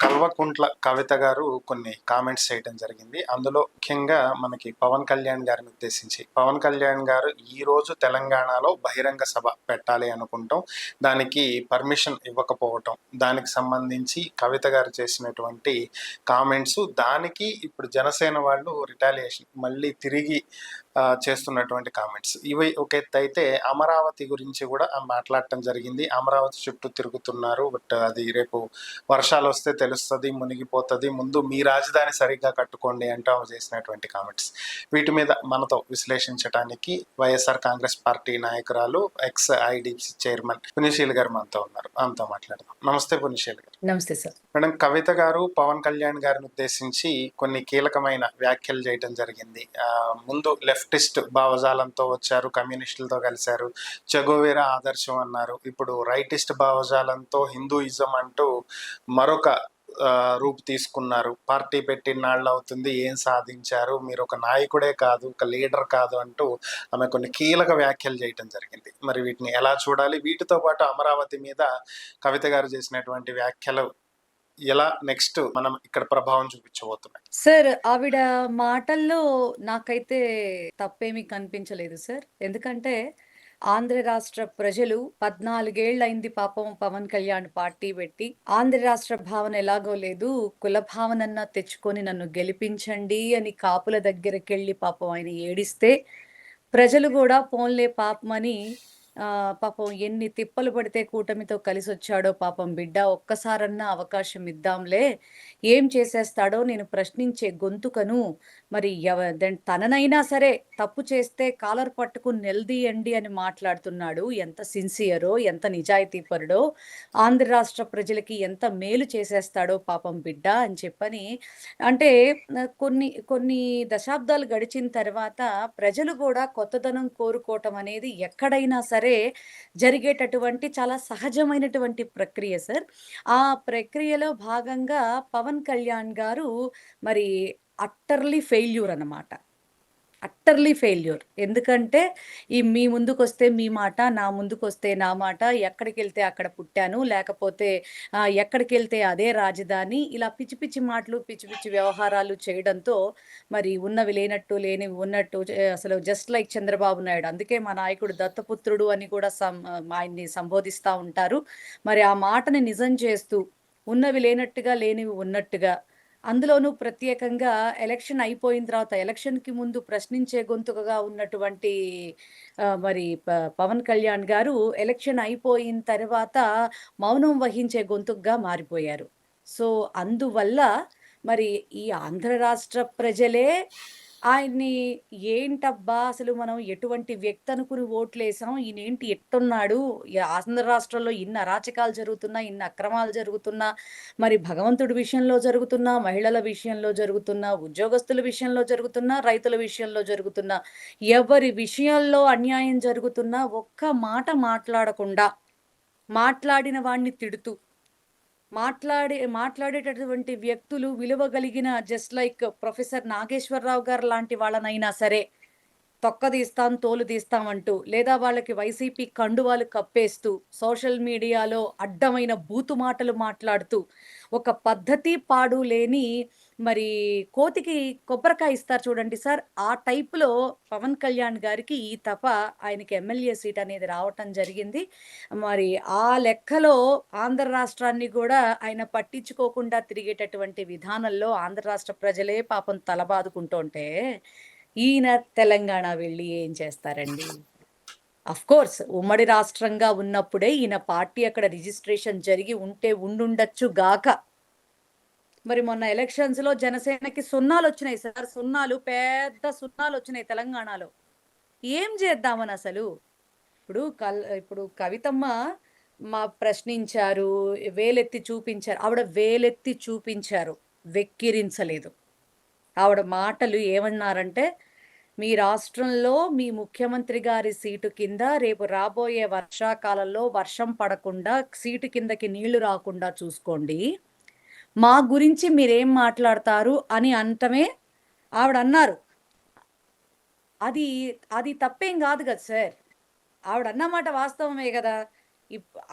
కల్వకుంట్ల కవిత గారు కొన్ని కామెంట్స్ చేయడం జరిగింది. అందులో ముఖ్యంగా మనకి పవన్ కళ్యాణ్ గారిని ఉద్దేశించి, పవన్ కళ్యాణ్ గారు ఈరోజు తెలంగాణలో బహిరంగ సభ పెట్టాలి అనుకుంటాం, దానికి పర్మిషన్ ఇవ్వకపోవటం, దానికి సంబంధించి కవిత గారు చేసినటువంటి కామెంట్స్, దానికి ఇప్పుడు జనసేన వాళ్ళు రిటాలియేషన్ మళ్ళీ తిరిగి చేస్తున్నటువంటి కామెంట్స్ ఇవి ఒక ఎత్తు అయితే, అమరావతి గురించి కూడా మాట్లాడటం జరిగింది. అమరావతి చుట్టూ తిరుగుతున్నారు, బట్ అది రేపు వర్షాలు వస్తే తెలుస్తుంది, మునిగిపోతుంది, ముందు మీ రాజధాని సరిగ్గా కట్టుకోండి అంటూ ఆమె చేసినటువంటి కామెంట్స్. వీటి మీద మనతో విశ్లేషించడానికి వైఎస్ఆర్ కాంగ్రెస్ పార్టీ నాయకురాలు, ఎక్స్ ఐడిసి చైర్మన్ పుణ్యశీల్ గారు మనతో ఉన్నారు. ఆమెతో మాట్లాడదాం. నమస్తే పుణ్యశీల్ గారు. నమస్తే సార్. మేడం, కవిత గారు పవన్ కళ్యాణ్ గారిని ఉద్దేశించి కొన్ని కీలకమైన వ్యాఖ్యలు చేయడం జరిగింది. ముందు లెఫ్టిస్ట్ భావజాలంతో వచ్చారు, కమ్యూనిస్టులతో కలిశారు, చెగోవేరా ఆదర్శం అన్నారు. ఇప్పుడు రైటిస్ట్ భావజాలంతో హిందూయిజం అంటూ మరొక రూపు తీసుకున్నారు. పార్టీ పెట్టినాళ్ళు అవుతుంది, ఏం సాధించారు, మీరు ఒక నాయకుడే కాదు, ఒక లీడర్ కాదు అంటూ ఆమె కొన్ని కీలక వ్యాఖ్యలు చేయడం జరిగింది. మరి వీటిని ఎలా చూడాలి? వీటితో పాటు అమరావతి మీద కవిత గారు చేసినటువంటి వ్యాఖ్యలు ఎలా నెక్స్ట్ మనం ఇక్కడ ప్రభావం చూపించబోతున్నాయి? సార్, ఆవిడ మాటల్లో నాకైతే తప్పేమీ కనిపించలేదు సార్. ఎందుకంటే ఆంధ్ర రాష్ట్ర ప్రజలు 14 ఏళ్ళైంది పాపం పవన్ కళ్యాణ్ పార్టీ పెట్టి. ఆంధ్ర రాష్ట్ర భావన ఎలాగో లేదు, కుల భావనన్నా తెచ్చుకొని నన్ను గెలిపించండి అని కాపుల దగ్గరకెళ్ళి పాపం ఆయన ఏడిస్తే, ప్రజలు కూడా పోన్లే పాపమని పాపం ఎన్ని తిప్పలు పడితే కూటమితో కలిసి వచ్చాడో పాపం బిడ్డ, ఒక్కసారన్నా అవకాశం ఇద్దాంలే, ఏం చేసేస్తాడో నేను ప్రశ్నించే గొంతుకను మరి తననైనా సరే తప్పు చేస్తే కాలర్ పట్టుకుని నిలదీయండి అని మాట్లాడుతున్నాడు. ఎంత సిన్సియరో, ఎంత నిజాయితీపరుడో, ఆంధ్ర రాష్ట్ర ప్రజలకి ఎంత మేలు చేసేస్తాడో పాపం బిడ్డ అని చెప్పని. అంటే కొన్ని కొన్ని దశాబ్దాలు గడిచిన తర్వాత ప్రజలు కూడా కొత్తదనం కోరుకోవటం అనేది ఎక్కడైనా సరే జరిగేటటువంటి చాలా సహజమైనటువంటి ప్రక్రియ సార్. ఆ ప్రక్రియలో భాగంగా పవన్ కళ్యాణ్ గారు మరి అట్టర్లీ ఫెయిల్యూర్ అన్నమాట. Utterly failure. ఎందుకంటే మీ ముందుకొస్తే మీ మాట, నా ముందుకొస్తే నా మాట, ఎక్కడికెళ్తే అక్కడ పుట్టాను, లేకపోతే ఎక్కడికెళ్తే అదే రాజధాని, ఇలా పిచ్చి పిచ్చి మాటలు, పిచ్చి పిచ్చి వ్యవహారాలు చేయడంతో మరి ఉన్నవి లేనట్టు, లేనివి ఉన్నట్టు, అసలు జస్ట్ లైక్ చంద్రబాబు నాయుడు. అందుకే మా నాయకుడు దత్తపుత్రుడు అని కూడా ఆయన్ని సంబోధిస్తూ ఉంటారు. మరి ఆ మాటని నిజం చేస్తూ, ఉన్నవి లేనట్టుగా, లేనివి ఉన్నట్టుగా, అందులోనూ ప్రత్యేకంగా ఎలక్షన్ అయిపోయిన తర్వాత, ఎలక్షన్‌కి ముందు ప్రశ్నించే గొంతుకగా ఉన్నటువంటి మరి పవన్ కళ్యాణ్ గారు ఎలక్షన్ అయిపోయిన తర్వాత మౌనం వహించే గొంతుకగా మారిపోయారు. సో, అందువల్ల మరి ఈ ఆంధ్ర రాష్ట్ర ప్రజలే ఆయన్ని ఏంటబ్బా! అసలు మనం ఎటువంటి వ్యక్తి అనుకుని ఓట్లేసాం, ఈయనేంటి ఎట్టున్నాడు, ఆంధ్ర రాష్ట్రంలో ఇన్ని అరాచకాలు జరుగుతున్నా, ఇన్ని అక్రమాలు జరుగుతున్నా, మరి భగవంతుడి విషయంలో జరుగుతున్నా, మహిళల విషయంలో జరుగుతున్నా, ఉద్యోగస్తుల విషయంలో జరుగుతున్నా, రైతుల విషయంలో జరుగుతున్నా, ఎవరి విషయంలో అన్యాయం జరుగుతున్నా ఒక్క మాట మాట్లాడకుండా, మాట్లాడిన వాడిని తిడుతూ, మాట్లాడేటటువంటి వ్యక్తులు విలువ కలిగిన జస్ట్ లైక్ ప్రొఫెసర్ నాగేశ్వరరావు గారు లాంటి వాళ్ళనైనా సరే తొక్కదీస్తాం, తోలు తీస్తాం అంటూ, లేదా వాళ్ళకి వైసీపీ కండువాలు కప్పేస్తూ, సోషల్ మీడియాలో అడ్డమైన బూతు మాటలు మాట్లాడుతూ, ఒక పద్ధతి పాడు లేని మరి కోతికి కొబ్బరికాయ ఇస్తారు చూడండి సార్, ఆ టైపులో పవన్ కళ్యాణ్ గారికి ఈ తప ఆయనకి ఎమ్మెల్యే సీట్ అనేది రావటం జరిగింది. మరి ఆ లెక్కలో ఆంధ్ర రాష్ట్రాన్ని కూడా ఆయన పట్టించుకోకుండా తిరిగేటటువంటి విధానంలో ఆంధ్ర రాష్ట్ర ప్రజలే పాపం తలబాదుకుంటుంటే, ఈయన తెలంగాణ వెళ్ళి ఏం చేస్తారండి? కోర్స్ ఉమ్మడి రాష్ట్రంగా ఉన్నప్పుడే ఈయన పార్టీ అక్కడ రిజిస్ట్రేషన్ జరిగి ఉంటే ఉండుండొచ్చు గాక. మరి మొన్న ఎలక్షన్స్‌లో జనసేనకి సున్నాలొచ్చినాయి సార్. పెద్ద సున్నాలొచ్చినాయి తెలంగాణలో. ఏం చేద్దామని అసలు? ఇప్పుడు కవితమ్మ ప్రశ్నించారు, వేలెత్తి చూపించారు. ఆవిడ వేలెత్తి చూపించారు, వెక్కిరించలేదు. ఆవిడ మాటలు ఏమన్నారంటే, మీ రాష్ట్రంలో మీ ముఖ్యమంత్రి గారి సీటు కింద రేపు రాబోయే వర్షాకాలంలో వర్షం పడకుండా, సీటు కిందకి నీళ్లు రాకుండా చూసుకోండి. మా గురించి మీరేం మాట్లాడతారు అని అంటమే ఆవిడన్నారు. అది తప్పేం కాదు కదా సార్. ఆవిడన్నమాట వాస్తవమే కదా.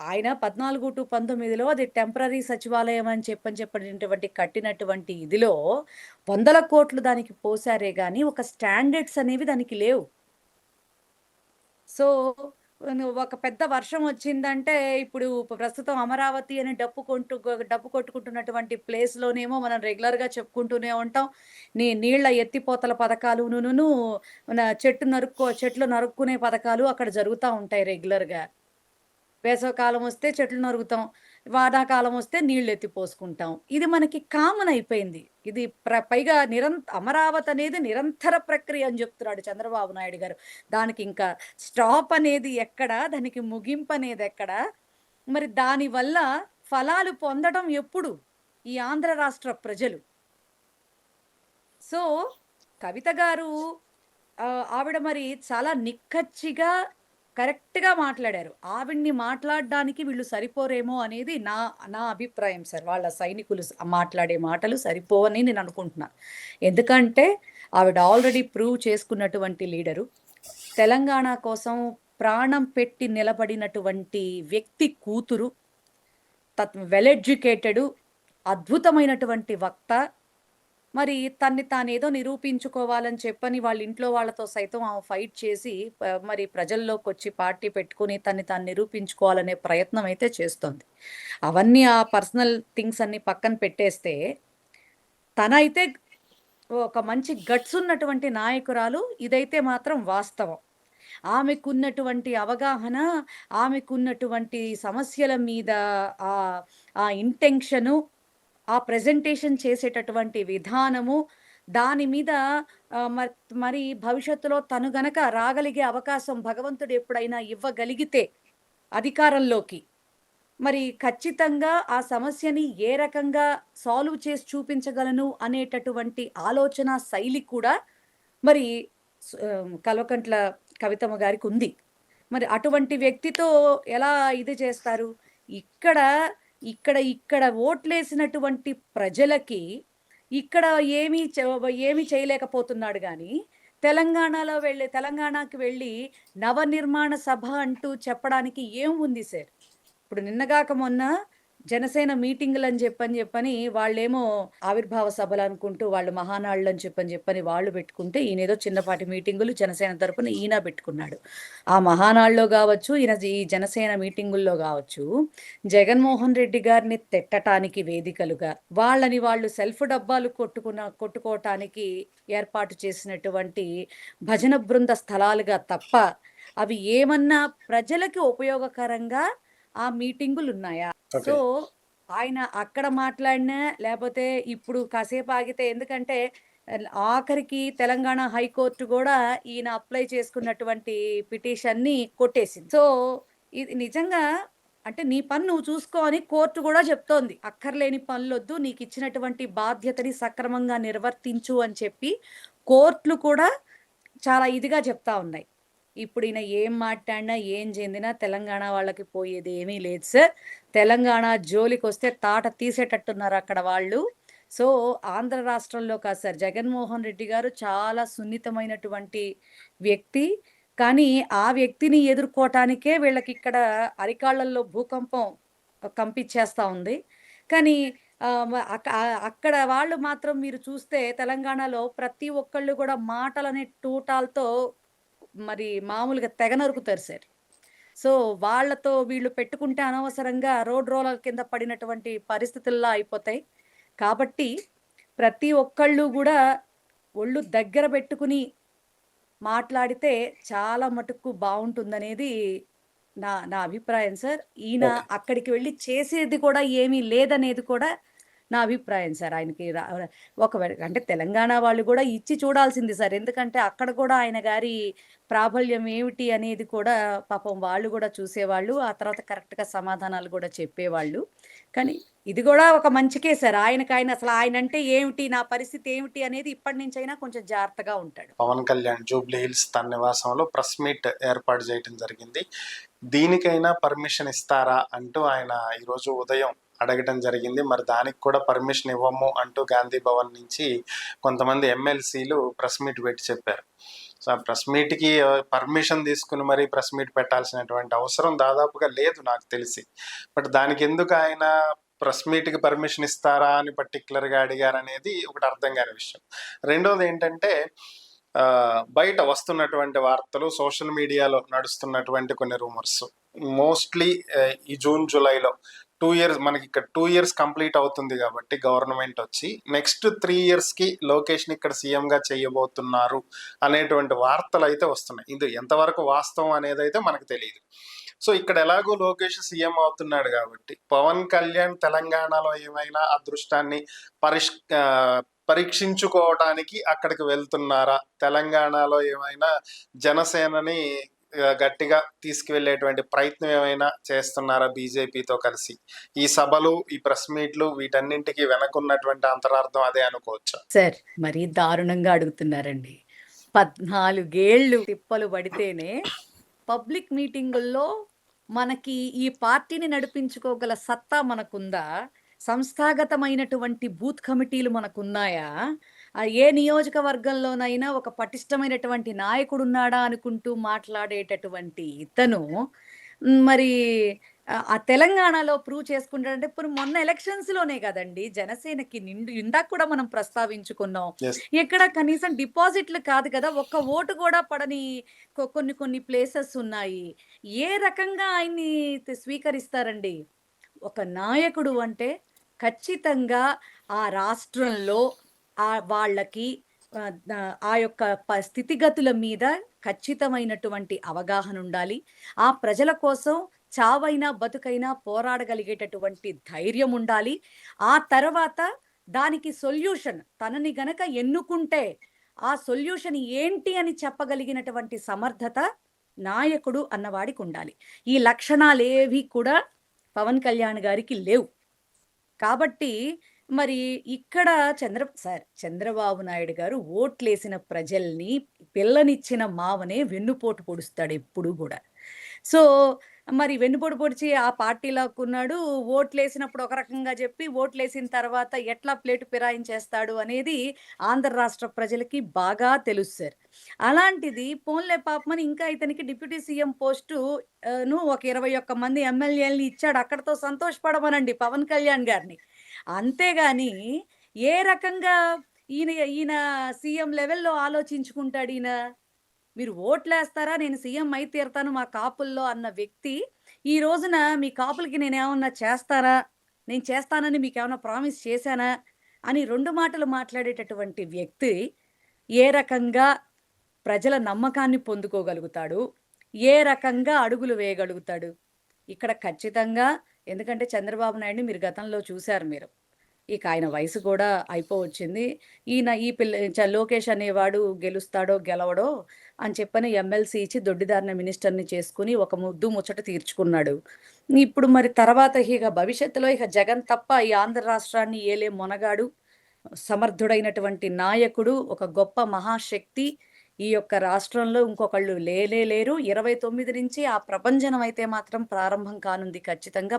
ఆయన 14-19లో అది టెంపరరీ సచివాలయం అని చెప్పినటువంటి కట్టినటువంటి ఇదిలో వందల కోట్లు దానికి పోసారే గాని, ఒక స్టాండర్డ్స్ అనేవి దానికి లేవు. సో, ఒక పెద్ద వర్షం వచ్చిందంటే, ఇప్పుడు ప్రస్తుతం అమరావతి అని డప్పు కొట్టుకుంటున్నటువంటి ప్లేస్‌లోనేమో మనం రెగ్యులర్‌గా చెప్పుకుంటూనే ఉంటాం. నీళ్ళ ఎత్తిపోతల పథకాలునును, చెట్లు నరుక్కునే పథకాలు అక్కడ జరుగుతా ఉంటాయి రెగ్యులర్‌గా. వేసవికాలం వస్తే చెట్లు నరుగుతాం. వానాకాలం వస్తే నీళ్ళెత్తి పోసుకుంటాం. ఇది మనకి కామన్ అయిపోయింది. ఇది పైగా అమరావతి అనేది నిరంతర ప్రక్రియ అని జెప్తున్నాడు చంద్రబాబు నాయుడు గారు. దానికింకా స్టాప్ అనేది ఎక్కడ? దానికి ముగింపనేదెక్కడ? మరి దానివల్ల ఫలాలు పొందడం ఎప్పుడు? ఈ ఆంధ్ర రాష్ట్ర ప్రజలు. సో, కవిత గారు ఆవిడ మరి చాలా నిక్కచ్చిగా, కరెక్ట్‌గా మాట్లాడారు. ఆవిడని మాట్లాడడానికి వీళ్ళు సరిపోరేమో అనేది నా నా అభిప్రాయం సార్. వాళ్ళ సైనికులు మాట్లాడే మాటలు సరిపోవని నేను అనుకుంటున్నాను. ఎందుకంటే ఆవిడ ఆల్రెడీ ప్రూవ్ చేసుకున్నటువంటి లీడరు. తెలంగాణ కోసం ప్రాణం పెట్టి నిలబడినటువంటి వ్యక్తి కూతురు. వెల్ ఎడ్యుకేటెడు, అద్భుతమైనటువంటి వక్త. మరి తన్ని తానేదో నిరూపించుకోవాలని చెప్పని వాళ్ళ ఇంట్లో వాళ్ళతో సైతం ఆమె ఫైట్ చేసి మరి ప్రజల్లోకొచ్చి పార్టీ పెట్టుకొని తన్ని తాను నిరూపించుకోవాలనే ప్రయత్నం అయితే చేస్తోంది. అవన్నీ ఆ పర్సనల్ థింగ్స్ అన్నీ పక్కన పెట్టేస్తే, తనైతే ఒక మంచి గట్స్ ఉన్నటువంటి నాయకురాలు. ఇదైతే మాత్రం వాస్తవం. ఆమెకున్నటువంటి అవగాహన, ఆమెకున్నటువంటి సమస్యల మీద ఆహ్, ఆ ఇంటెన్షను, ఆ ప్రెజెంటేషన్ చేసేటటువంటి విధానము, దాని మీద మరి భవిష్యత్తులో తను గనక రాగలిగే అవకాశం భగవంతుడు ఎప్పుడైనా ఇవ్వగలిగితే అధికారంలోకి, మరి ఖచ్చితంగా ఆ సమస్యని ఏ రకంగా సాల్వ్ చేసి చూపించగలను అనేటటువంటి ఆలోచన శైలి కూడా మరి కల్వకంట్ల కవితమ్మ గారికుంది. మరి అటువంటి వ్యక్తితో ఎలా ఇది చేస్తారు? ఇక్కడ, ఇక్కడ ఓట్లేసినటువంటి ప్రజలకి ఇక్కడ ఏమీ చేయలేకపోతున్నాడు గానీ, తెలంగాణకి వెళ్ళి నవనిర్మాణ సభ అంటూ చెప్పడానికి ఏముంది సార్? ఇప్పుడు నిన్నగాక మొన్న జనసేన మీటింగులని చెప్పని వాళ్ళేమో ఆవిర్భావ సభలనుకుంటూ వాళ్ళు మహానాళ్ళని చెప్పని వాళ్ళు పెట్టుకుంటే, ఈయనేదో చిన్నపాటి మీటింగులు జనసేన తరపున ఈయన పెట్టుకున్నాడు. ఆ మహానాడులో గావచ్చు, ఈ జనసేన మీటింగుల్లో గావచ్చు, జగన్మోహన్ రెడ్డి గారిని తిట్టటానికి వేదికలుగా, వాళ్ళని వాళ్ళు సెల్ఫ్ డబ్బాలు కొట్టుకోవటానికి ఏర్పాటు చేసినటువంటి భజన బృంద స్థలాలుగా తప్ప, అవి ఏమన్నా ప్రజలకి ఉపయోగకరంగా ఆ మీటింగులున్నాయా? ఓకే. సో, ఆయన అక్కడ మాట్లాడినా, లేపోతే ఇప్పుడు కాసేపు ఆగితే, ఎందుకంటే ఆఖరికి తెలంగాణ హైకోర్టు గూడా ఈయన అప్లై చేసుకున్నటువంటి పిటిషన్‌ని కొట్టేసింది. సో, ఇది నిజంగా అంటే నీ పని నువ్వు చూసుకో అని కోర్టు గూడా చెప్తోంది. అక్కర్లేని పనులొద్దు, నీకిచ్చినటువంటి బాధ్యతని సక్రమంగా నిర్వర్తించు అని చెప్పి కోర్టులు కూడా చాలా ఇదిగా చెప్తా ఉన్నాయి. ఇప్పుడు ఈయన ఏం మాట్లాడినా, ఏం చెందినా తెలంగాణ వాళ్ళకి పోయేదేమీ లేదు సార్. తెలంగాణ జోలికొస్తే తాట తీసేటట్టున్నారు అక్కడ వాళ్ళు. సో, ఆంధ్ర రాష్ట్రంలో కాదు సార్, జగన్మోహన్ రెడ్డి గారు చాలా సున్నితమైనటువంటి వ్యక్తి. కానీ, ఆ వ్యక్తిని ఎదుర్కోటానికే వీళ్ళకిక్కడ అరికాళ్ళల్లో భూకంపం కంపిచ్చేస్తా ఉంది. కానీ ఆహ్, మ అక అక్కడ వాళ్ళు మాత్రం మీరు చూస్తే తెలంగాణలో ప్రతి ఒక్కళ్ళు గూడా మాటలనే తూటాలతో మరి మామూలుగా తెగ నరుకుతారు సార్. సో, వాళ్ళతో వీళ్ళు పెట్టుకుంటే అనవసరంగా రోడ్ రోలర్ కింద పడినటువంటి పరిస్థితుల్లా అయిపోతాయి. కాబట్టి ప్రతి ఒక్కళ్ళు గూడా ఒళ్ళు దగ్గర బెట్టుకుని మాట్లాడితే చాలా మటుకు బావుంటుందనేది నా నా అభిప్రాయం సార్. ఈయన ఓకే. అక్కడికి వెళ్లి చేసేది కూడా ఏమీ లేదనేది కూడా నా అభిప్రాయం సార్. ఆయనకి ఒకవేళ అంటే తెలంగాణ వాళ్ళు గూడా ఇచ్చి చూడాల్సింది సార్. ఎందుకంటే అక్కడ కూడా ఆయన గారి ప్రాబల్యం ఏమిటి అనేది కూడా పాపం వాళ్ళు గూడా చూసేవాళ్ళు. ఆ తర్వాత కరెక్ట్‌గా సమాధానాలు గూడా చెప్పేవాళ్ళు. కానీ ఇది గూడా ఒక మంచికే సార్. అసలు ఆయనంటే ఏమిటి? నా పరిస్థితి ఏమిటి? అనేది ఇప్పటి నుంచైనా కొంచెం జాగ్రత్తగా ఉంటాడు. పవన్ కళ్యాణ్ జూబ్లీ హిల్స్ తన నివాసంలో ప్రెస్ మీట్ ఏర్పాటు చేయడం జరిగింది. దీనికైనా పర్మిషన్ ఇస్తారా అంటూ ఆయన ఈరోజు ఉదయం అడగడం జరిగింది. మరి దానికి కూడా పర్మిషన్ ఇవ్వము అంటూ గాంధీ భవన్ నుంచి కొంతమంది ఎమ్మెల్సీలు ప్రెస్ మీట్ పెట్టి చెప్పారు. సో ఆ ప్రెస్ మీట్కి పర్మిషన్ తీసుకుని మరీ ప్రెస్ మీట్ పెట్టాల్సినటువంటి అవసరం దాదాపుగా లేదు నాకు తెలిసి. బట్ దానికి ఎందుకు ఆయన ప్రెస్ మీట్కి పర్మిషన్ ఇస్తారా అని పర్టికులర్గా అడిగారు అనేది ఒకటి అర్థం కాని విషయం. రెండోది ఏంటంటే బయట వస్తున్నటువంటి వార్తలు, సోషల్ మీడియాలో నడుస్తున్నటువంటి కొన్ని రూమర్స్, మోస్ట్లీ ఈ జూన్ జూలైలో 2 years, మనకి ఇక్కడ 2 years కంప్లీట్ అవుతుంది కాబట్టి గవర్నమెంట్ వచ్చి నెక్స్ట్ 3 yearsకి లోకేష్ని ఇక్కడ సీఎంగా చేయబోతున్నారు అనేటువంటి వార్తలు అయితే వస్తున్నాయి. ఇది ఎంతవరకు వాస్తవం అనేది అయితే మనకు తెలియదు. సో ఇక్కడ ఎలాగో లోకేష్ సీఎం అవుతున్నాడు కాబట్టి పవన్ కళ్యాణ్ తెలంగాణలో ఏమైనా అదృష్టాన్ని పరీక్షించుకోవడానికి అక్కడికి వెళ్తున్నారా, తెలంగాణలో ఏమైనా జనసేనని గట్టిగా తీసుకువెళ్ళేటువంటి ప్రయత్నం ఏమైనా చేస్తున్నారా బీజేపీతో కలిసి? ఈ సభలు, ఈ ప్రెస్ మీట్లు, వీటన్నింటికి వెనకున్నటువంటి అంతరార్థం అదే అనుకోవచ్చా? సార్ మరీ దారుణంగా అడుగుతున్నారండి. 14 ఏళ్ళు తిప్పలు పడితేనే పబ్లిక్ మీటింగుల్లో మనకి ఈ పార్టీని నడిపించుకోగల సత్తా మనకుందా? సంస్థాగతమైనటువంటి బూత్ కమిటీలు మనకున్నాయా? ఏ నియోజకవర్గంలోనైనా ఒక పటిష్టమైనటువంటి నాయకుడున్నాడా అనుకుంటూ మాట్లాడేటటువంటి ఇతను మరి ఆ తెలంగాణలో ప్రూవ్ చేసుకుంటాడంటే ఇప్పుడు మొన్న ఎలక్షన్స్‌లోనే కదండీ జనసేనకి ఇందాక కూడా మనం ప్రస్తావించుకున్నాం. Yes. ఎక్కడ కనీసం డిపాజిట్లు కాదు కదా! ఒక్క ఓటు కూడా పడని కొన్ని ప్లేసెస్ ఉన్నాయి. ఏ రకంగా ఆయన్ని స్వీకరిస్తారండి? ఒక నాయకుడు అంటే ఖచ్చితంగా ఆ రాష్ట్రంలో వాళ్ళకి ఆ యొక్క స్థితిగతుల మీద ఖచ్చితమైనటువంటి అవగాహన ఉండాలి. ఆ ప్రజల కోసం చావైనా బతుకైనా పోరాడగలిగేటటువంటి ధైర్యం ఉండాలి. ఆ తర్వాత దానికి సొల్యూషన్ తనని గనక ఎన్నుకుంటే ఆ సొల్యూషన్ ఏంటి అని చెప్పగలిగినటువంటి సమర్థత నాయకుడు అన్నవాడికి ఉండాలి. ఈ లక్షణాలేవి కూడా పవన్ కళ్యాణ్ గారికి లేవు. కాబట్టి మరి ఇక్కడ చంద్రబాబు నాయుడు గారు ఓట్లేసిన ప్రజల్ని, పిల్లనిచ్చిన మావనే వెన్నుపోటు పొడుస్తాడు ఎప్పుడు గూడా. సో, మరి వెన్నుపోటు పొడిచి ఆ పార్టీలోకున్నాడు. ఓట్లేసినప్పుడు ఒక రకంగా చెప్పి, ఓట్లేసిన తర్వాత ఎట్లా ప్లేటు ఫిరాయించేస్తాడు అనేది ఆంధ్ర రాష్ట్ర ప్రజలకి బాగా తెలుసు సార్. అలాంటిది పోన్లే పాపమని ఇంకా ఇతనికి డిప్యూటీ సీఎం పోస్టు ఒక 21 మంది ఎమ్మెల్యేలని ఇచ్చాడు. అక్కడితో సంతోషపడమనండి పవన్ కళ్యాణ్ గారిని. అంతేగాని ఏ రకంగా ఈయన సీఎం లెవెల్‌లో ఆలోచించుకుంటాడీయన? మీరు ఓట్లేస్తారా? నేను సీఎం అయి తీరతాను మా కాపుల్లో అన్న వ్యక్తి, ఈ రోజున మీ కాపులకి నేనేమన్నా చేస్తానా? నేను చేస్తానని మీకేమన్నా ప్రామిస్ చేశానా? అని 2 మాటలు మాట్లాడేటటువంటి వ్యక్తి ఏ రకంగా ప్రజల నమ్మకాన్ని పొందుకోగలుగుతాడు? ఏ రకంగా అడుగులు వేయగలుగుతాడు? ఇక్కడ ఖచ్చితంగా ఎందుకంటే చంద్రబాబు నాయుడిని మీరు గతంలో చూసారు మీరు. ఇక ఆయన వయసు కూడా అయిపోవచ్చింది. ఈ లోకేష్ అనేవాడు గెలుస్తాడో, గెలవడో అని చెప్పని ఎమ్మెల్సీ ఇచ్చి దొడ్డిదారిన మినిస్టర్‌ని చేసుకొని ఒక ముద్దు ముచ్చట తీర్చుకున్నాడు. ఇప్పుడు మరి తర్వాత ఇక భవిష్యత్తులో ఇక జగన్ తప్ప ఈ ఆంధ్ర రాష్ట్రాన్ని ఏలే మొనగాడు, సమర్థుడైనటువంటి నాయకుడు, ఒక గొప్ప మహాశక్తి ఈ యొక్క రాష్ట్రంలో ఇంకొకళ్ళు లేరు. 29 నుంచి ఆ ప్రభంజనం అయితే మాత్రం ప్రారంభం కానుంది ఖచ్చితంగా.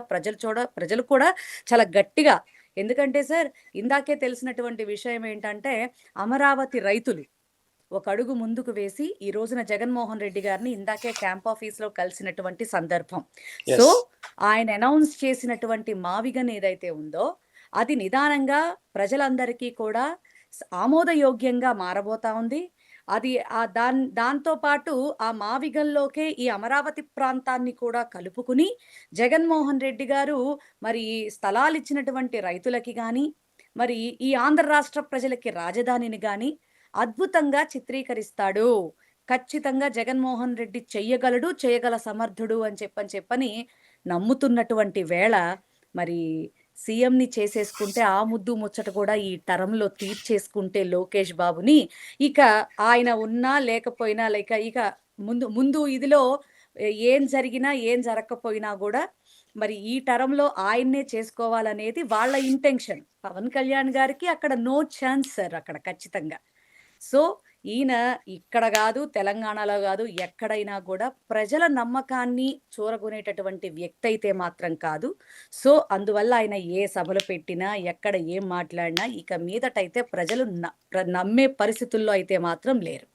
ప్రజలు కూడా చాలా గట్టిగా ఎందుకంటే సార్ ఇందాకే తెలిసినటువంటి విషయం ఏంటంటే అమరావతి రైతులు ఒక అడుగు ముందుకు వేసి ఈ రోజున జగన్మోహన్ రెడ్డి గారిని ఇందాకే క్యాంప్ ఆఫీస్‌లో కలిసినటువంటి సందర్భం. Yes. సో, ఆయన అనౌన్స్ చేసినటువంటి మావిగన్ ఏదైతే ఉందో అది నిదానంగా ప్రజలందరికీ కూడా ఆమోదయోగ్యంగా మారబోతా ఉంది. అది దాంతో పాటు ఆ మావిగంలోకే ఈ అమరావతి ప్రాంతాన్ని కూడా కలుపుకుని జగన్మోహన్ రెడ్డి గారు మరి స్థలాలిచ్చినటువంటి రైతులకి గాని, మరి ఈ ఆంధ్ర రాష్ట్ర ప్రజలకి రాజధానిని గాని అద్భుతంగా చిత్రీకరిస్తాడు. ఖచ్చితంగా జగన్మోహన్ రెడ్డి చెయ్యగలడు, చేయగల సమర్థుడు అని చెప్పని నమ్ముతున్నటువంటి వేళ మరి సీఎంని చేసేసుకుంటే ఆ ముద్దు ముచ్చట కూడా ఈ టర్మ్‌లో తీర్చేసుకుంటే లోకేష్ బాబుని ఇక ఆయన ఉన్నా లేకపోయినా ఇక ముందు ఇదిలో ఏం జరిగినా, ఏం జరగకపోయినా గూడా మరి ఈ టర్మ్‌లో ఆయన్నే చేసుకోవాలనేది వాళ్ళ ఇంటెన్షన్. పవన్ కళ్యాణ్ గారికి అక్కడ నో ఛాన్స్ సార్ అక్కడ ఖచ్చితంగా. సో, ఈయన ఇక్కడ గాదు, తెలంగాణలో గాదు, ఎక్కడైనా గూడా ప్రజల నమ్మకాన్ని చూరగొనేటటువంటి వ్యక్తి అయితే మాత్రం కాదు. సో, అందువల్ల ఆయన ఏ సభలు పెట్టినా, ఎక్కడ ఏం మాట్లాడినా ఇక మీదటైతే ప్రజలు నమ్మే పరిస్థితుల్లో అయితే మాత్రం లేరు.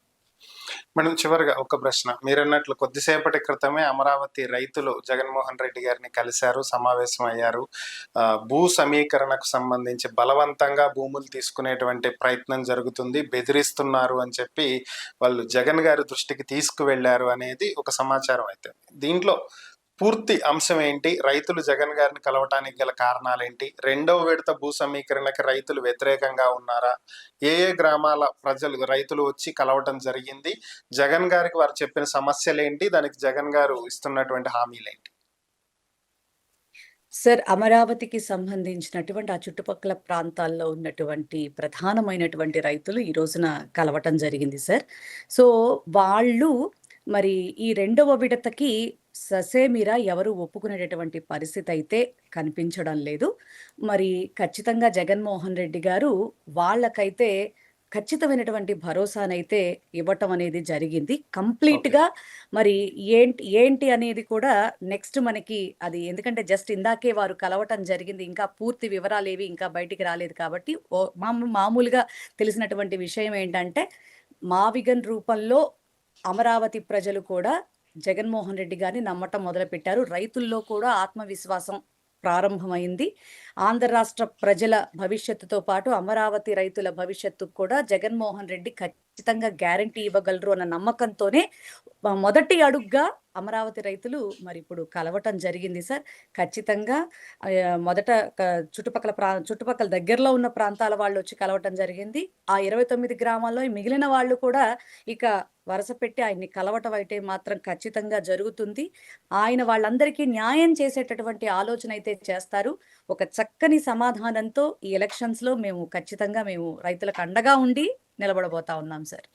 మేడం, చివరిగా ఒక ప్రశ్న. మీరన్నట్లు కొద్దిసేపటి క్రితమే అమరావతి రైతులు జగన్మోహన్ రెడ్డి గారిని కలిశారు, సమావేశం అయ్యారు. భూ సమీకరణకు సంబంధించి బలవంతంగా భూములు తీసుకునేటువంటి ప్రయత్నం జరుగుతుంది, బెదిరిస్తున్నారు అని చెప్పి వాళ్ళు జగన్ గారి దృష్టికి తీసుకువెళ్లారు అనేది ఒక సమాచారం అయితే. దీంట్లో పూర్తి అంశం ఏంటి? రైతులు జగన్ గారిని కలవటానికి గల కారణాలేంటి? రెండవ విడత భూ సమీకరణకి రైతులు వ్యతిరేకంగా ఉన్నారా? ఏ ఏ గ్రామాల ప్రజలు రైతులు వచ్చి కలవటం జరిగింది? జగన్ గారికి వారు చెప్పిన సమస్యలేంటి? దానికి జగన్ గారు ఇస్తున్నటువంటి హామీలేంటి? సార్, అమరావతికి సంబంధించినటువంటి ఆ చుట్టుపక్కల ప్రాంతాల్లో ఉన్నటువంటి ప్రధానమైనటువంటి రైతులు ఈ రోజున కలవటం జరిగింది సార్. సో, వాళ్ళు మరి ఈ రెండవ విడతకి ససేమిరా ఎవరు ఒప్పుకునేటటువంటి పరిస్థితయితే కనిపించడం లేదు. మరి ఖచ్చితంగా జగన్మోహన్ రెడ్డి గారు వాళ్ళకైతే ఖచ్చితమైనటువంటి భరోసానైతే ఇవ్వటం అనేది జరిగింది. ఓకే. కంప్లీట్‌గా మరి ఏంటి ఏంటి అనేది కూడా నెక్స్ట్ మనకి అది ఎందుకంటే జస్ట్ ఇందాకే వారు కలవటం జరిగింది. ఇంకా పూర్తి వివరాలేవి ఇంకా బయటికి రాలేదు కాబట్టి మామూలుగా తెలిసినటువంటి విషయం ఏంటంటే, మావిగన్ రూపంలో అమరావతి ప్రజలు కూడా జగన్మోహన్ రెడ్డి గారిని నమ్మటం మొదలుపెట్టారు. రైతుల్లో కూడా ఆత్మవిశ్వాసం ప్రారంభమైంది. ఆంధ్ర రాష్ట్ర ప్రజల భవిష్యత్తుతో పాటు అమరావతి రైతుల భవిష్యత్తుకు కూడా జగన్మోహన్ రెడ్డి ఖచ్చితంగా గ్యారంటీ ఇవ్వగలరు అన్న నమ్మకంతోనే మొదటి అడుగ్గా అమరావతి రైతులు మరి ఇప్పుడు కలవటం జరిగింది సార్. ఖచ్చితంగా మొదట చుట్టుపక్కల దగ్గరలో ఉన్న ప్రాంతాల వాళ్ళొచ్చి కలవటం జరిగింది. ఆ 29 గ్రామాల్లో మిగిలిన వాళ్ళు కూడా ఇక వరుస పెట్టి ఆయన్ని కలవటం అయితే మాత్రం ఖచ్చితంగా జరుగుతుంది. ఆయన వాళ్ళందరికీ న్యాయం చేసేటటువంటి ఆలోచన అయితే చేస్తారు. ఒక చక్కని సమాధానంతో ఈ ఎలక్షన్స్‌లో మేము ఖచ్చితంగా రైతులకు అండగా ఉండి నిలబడబోతా ఉన్నాం సార్.